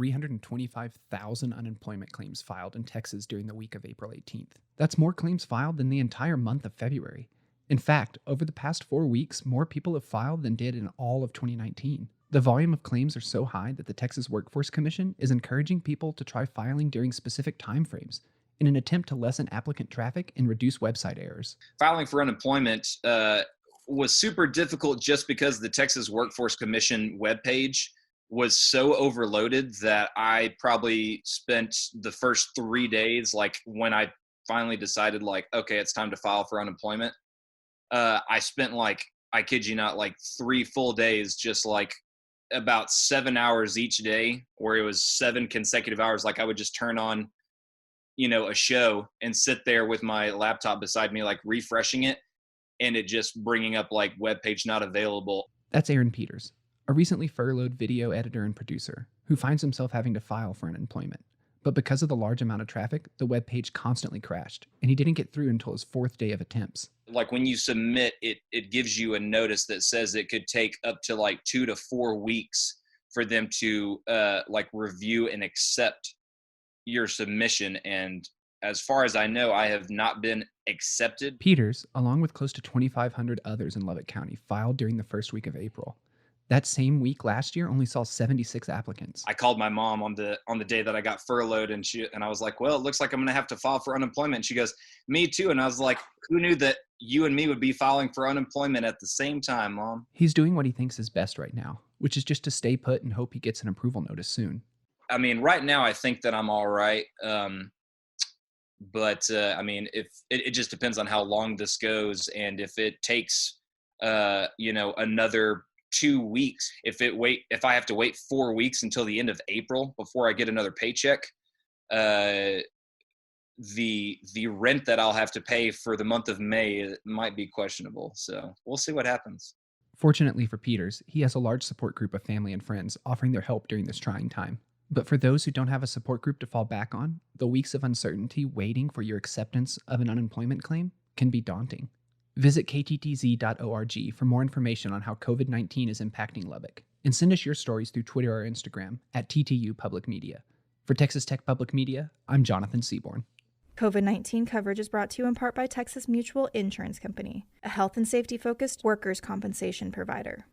325,000 unemployment claims filed in Texas during the week of April 18th. That's more claims filed than the entire month of February. In fact, over the past 4 weeks, more people have filed than did in all of 2019. The volume of claims are so high that the Texas Workforce Commission is encouraging people to try filing during specific timeframes in an attempt to lessen applicant traffic and reduce website errors. Filing for unemployment was super difficult just because the Texas Workforce Commission webpage was so overloaded that I probably spent the first 3 days, like when I finally decided like, okay, it's time to file for unemployment. I spent like, I kid you not, like 3 full days, just like about 7 hours each day, where it was 7 consecutive hours. Like I would just turn on, a show and sit there with my laptop beside me, like refreshing it, and it just bringing up like webpage not available. That's Aaron Peters, a recently furloughed video editor and producer who finds himself having to file for unemployment. But because of the large amount of traffic, the webpage constantly crashed, and he didn't get through until his 4th day of attempts. Like when you submit, it gives you a notice that says it could take up to like 2 to 4 weeks for them to like review and accept your submission. And as far as I know, I have not been accepted. Peters, along with close to 2,500 others in Lubbock County, filed during the first week of April. That same week last year only saw 76 applicants. I called my mom on the day that I got furloughed, and I was like, well, it looks like I'm going to have to file for unemployment. And she goes, me too. And I was like, who knew that you and me would be filing for unemployment at the same time, Mom? He's doing what he thinks is best right now, which is just to stay put and hope he gets an approval notice soon. I mean, right now I think that I'm all right. But I mean, if it just depends on how long this goes, and if it takes, another 2 weeks, if I have to wait 4 weeks until the end of April before I get another paycheck, the rent that I'll have to pay for the month of May might be questionable. So we'll see what happens. Fortunately for Peters, he has a large support group of family and friends offering their help during this trying time. But for those who don't have a support group to fall back on, the weeks of uncertainty waiting for your acceptance of an unemployment claim can be daunting. Visit kttz.org for more information on how COVID-19 is impacting Lubbock, and send us your stories through Twitter or Instagram at TTU Public Media. For Texas Tech Public Media, I'm Jonathan Seaborn. COVID-19 coverage is brought to you in part by Texas Mutual Insurance Company, a health and safety-focused workers' compensation provider.